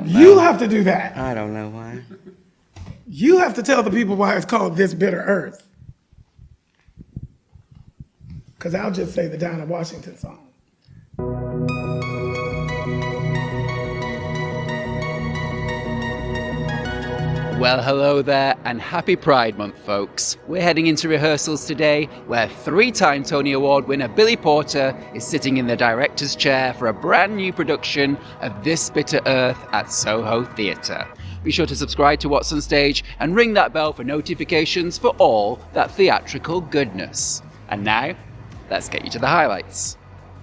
don't know. You have to do that. I don't know why. You have to tell the people why it's called This Bitter Earth. Because I'll just say the Dinah Washington song. Well, hello there, and happy Pride Month, folks. We're heading into rehearsals today, where 3-time Tony Award winner Billy Porter is sitting in the director's chair for a brand new production of This Bitter Earth at Soho Theatre. Be sure to subscribe to WhatsOnStage and ring that bell for notifications for all that theatrical goodness. And now, let's get you to the highlights.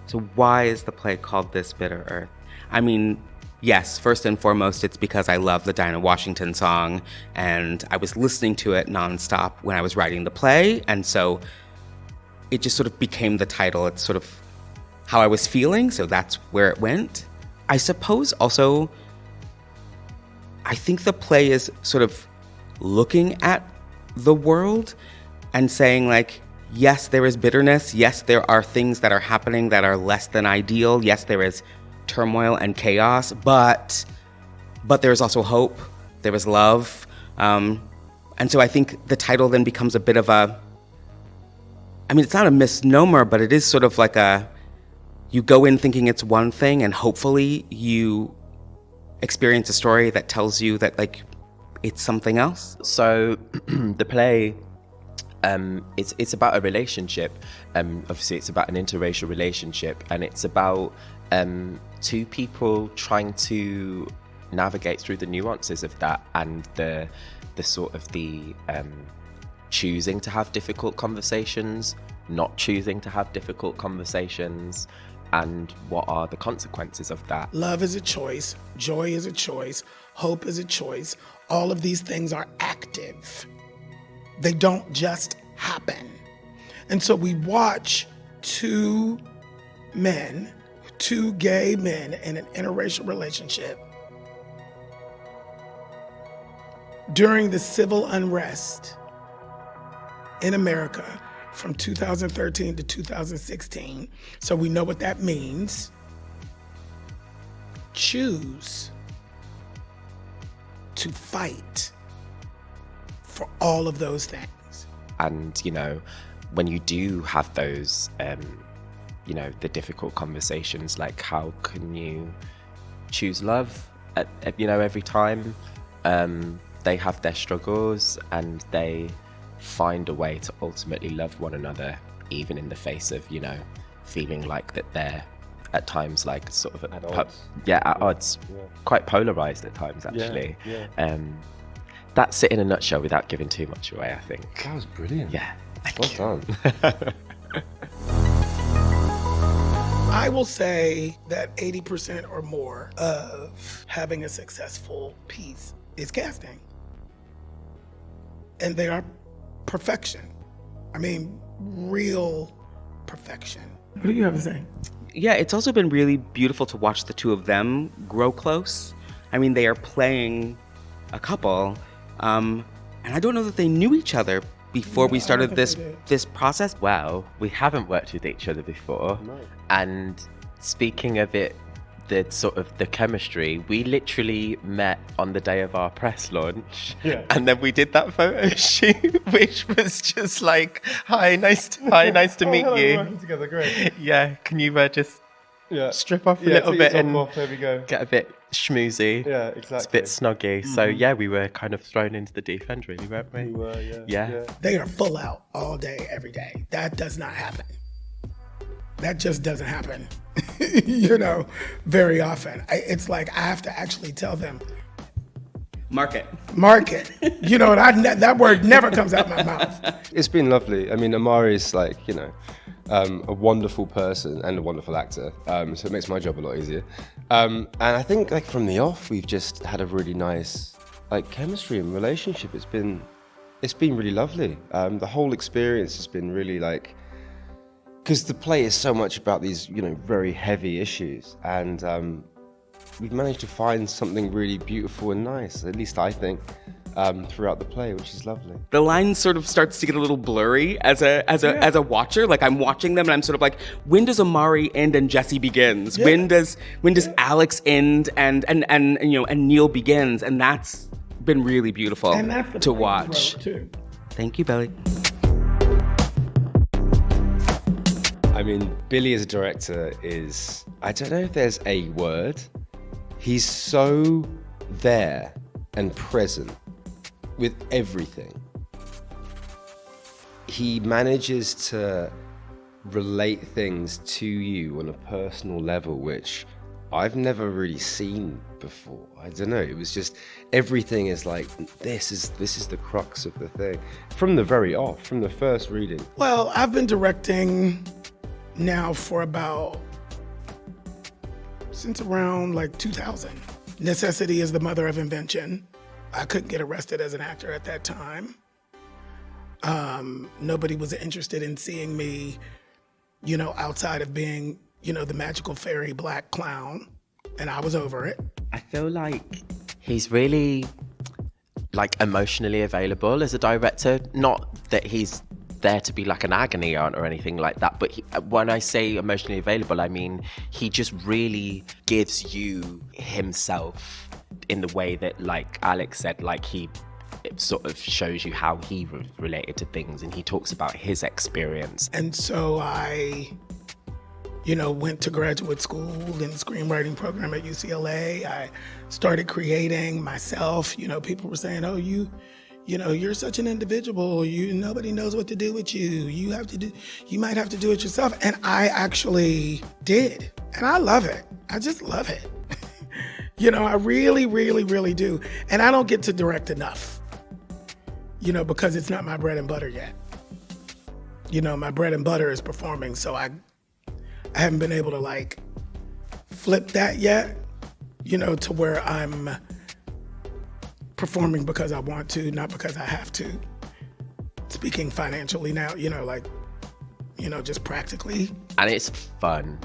So why is the play called This Bitter Earth? I mean, yes, first and foremost, it's because I love the Dinah Washington song, and I was listening to it nonstop when I was writing the play, and so it just sort of became the title. It's sort of how I was feeling, so that's where it went. I suppose also, I think the play is sort of looking at the world and saying, like, yes, there is bitterness. Yes, there are things that are happening that are less than ideal. Yes, there is turmoil and chaos, but there's also hope. There is love. And so I think the title then becomes a bit of a, I mean, it's not a misnomer, but it is sort of like you go in thinking it's one thing, and hopefully you experience a story that tells you that, like, it's something else. So the play, it's about a relationship. Obviously, it's about an interracial relationship, and it's about two people trying to navigate through the nuances of that, and the sort of the choosing to have difficult conversations, not choosing to have difficult conversations, and what are the consequences of that. Love is a choice. Joy is a choice. Hope is a choice. All of these things are active. They don't just happen. And so we watch two gay men in an interracial relationship during the civil unrest in America from 2013 to 2016. So we know what that means. Choose to fight for all of those things. And, you know, when you do have those, you know, the difficult conversations, like how can you choose love at you know, every time? They have their struggles, and they find a way to ultimately love one another, even in the face of, you know, feeling like that they're at times like sort of at odds. Yeah. Quite polarized at times, actually. Yeah. That's it in a nutshell, without giving too much away, I think. That was brilliant. Yeah. Well done. I will say that 80% or more of having a successful piece is casting. And they are perfection. I mean, real perfection. What do you have to say? Yeah, it's also been really beautiful to watch the two of them grow close. I mean, they are playing a couple, and I don't know that they knew each other before we started this process. Well, we haven't worked with each other before. No. And speaking of it, the sort of the chemistry, we literally met on the day of our press launch. Yeah. And then we did that photo shoot, which was just like, hi, nice to meet you. Working together, great. Yeah, can you just strip off a little bit and there we go. Get a bit schmoozy. Yeah, exactly. It's a bit snoggy. Mm-hmm. So yeah, we were kind of thrown into the deep end, really, weren't we? We were, yeah. They are full out all day, every day. That does not happen. That just doesn't happen, you know, very often. It's like I have to actually tell them, Mark it. You know, that word never comes out my mouth. It's been lovely. I mean, Omari's like, you know, a wonderful person and a wonderful actor, so it makes my job a lot easier. And I think, like, from the off, we've just had a really nice, like, chemistry and relationship. It's been really lovely. The whole experience has been really, like, because the play is so much about these, you know, very heavy issues, and we've managed to find something really beautiful and nice, at least I think. throughout the play, which is lovely. The line sort of starts to get a little blurry as a watcher. Like I'm watching them and I'm sort of like, when does Omari end and Jesse begins? Yeah. When does Alex end and Neil begins? And that's been really beautiful And that's the to play watch. you wrote, too. Thank you, Billy. I mean, Billy as a director is, I don't know if there's a word. He's so there and present with everything. He manages to relate things to you on a personal level, which I've never really seen before. I don't know. It was just, everything is like, this is the crux of the thing. From the very off, from the first reading. Well, I've been directing now for since around like 2000. Necessity is the mother of invention. I couldn't get arrested as an actor at that time. Nobody was interested in seeing me, outside of being, the magical fairy black clown, and I was over it. I feel like he's really like emotionally available as a director. Not that he's there to be like an agony aunt or anything like that, but when I say emotionally available, I mean he just really gives you himself in the way that, like Alex said, like it sort of shows you how he related to things, and he talks about his experience. And so I, went to graduate school in the screenwriting program at UCLA. I started creating myself. People were saying, oh, you're such an individual. Nobody knows what to do with you. You might have to do it yourself. And I actually did. And I love it. I just love it. I really, really, really do. And I don't get to direct enough, because it's not my bread and butter yet. My bread and butter is performing. So I haven't been able to like flip that yet, to where I'm performing because I want to, not because I have to. Speaking financially now, just practically. And it's fun.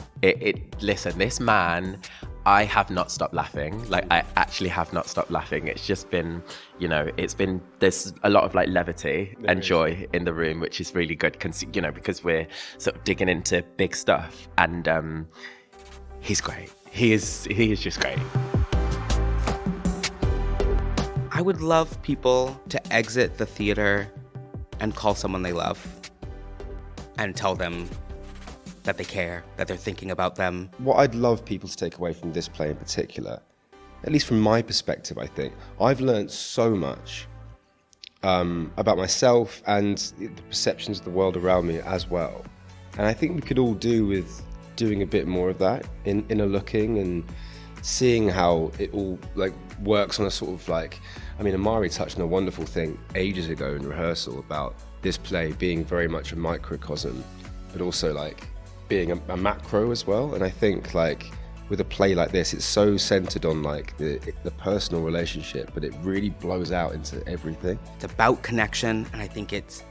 Listen, this man, I have not stopped laughing. Like, I actually have not stopped laughing. It's just been, there's a lot of like levity and joy in the room, which is really good, because we're sort of digging into big stuff. And he's great. He is just great. I would love people to exit the theater and call someone they love and tell them that they care, that they're thinking about them. What I'd love people to take away from this play in particular, at least from my perspective, I think, I've learned so much about myself and the perceptions of the world around me as well. And I think we could all do with doing a bit more of that, inner looking and seeing how it all like works on a sort of like, Omari touched on a wonderful thing ages ago in rehearsal about this play being very much a microcosm, but also like being a macro as well. And I think like with a play like this, it's so centered on like the personal relationship, but it really blows out into everything. It's about connection, and I think it's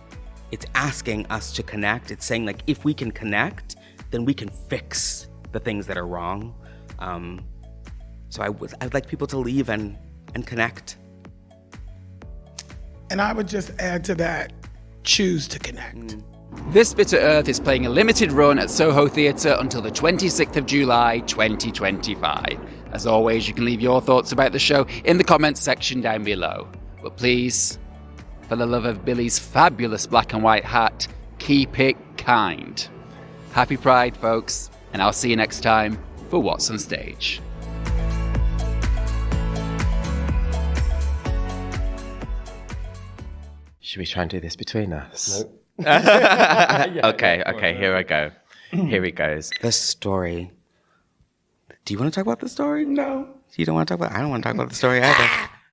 asking us to connect. It's saying like, if we can connect, then we can fix the things that are wrong. So I'd like people to leave and connect. And I would just add to that, choose to connect. This Bitter Earth is playing a limited run at Soho Theatre until the 26th of July 2025. As always, you can leave your thoughts about the show in the comments section down below. But please, for the love of Billy's fabulous black and white hat, keep it kind. Happy Pride, folks, and I'll see you next time for What's on Stage. Should we try and do this between us? Nope. Okay, here I go. Here he goes. The story. Do you want to talk about the story? No. You don't want to talk about? I don't want to talk about the story either.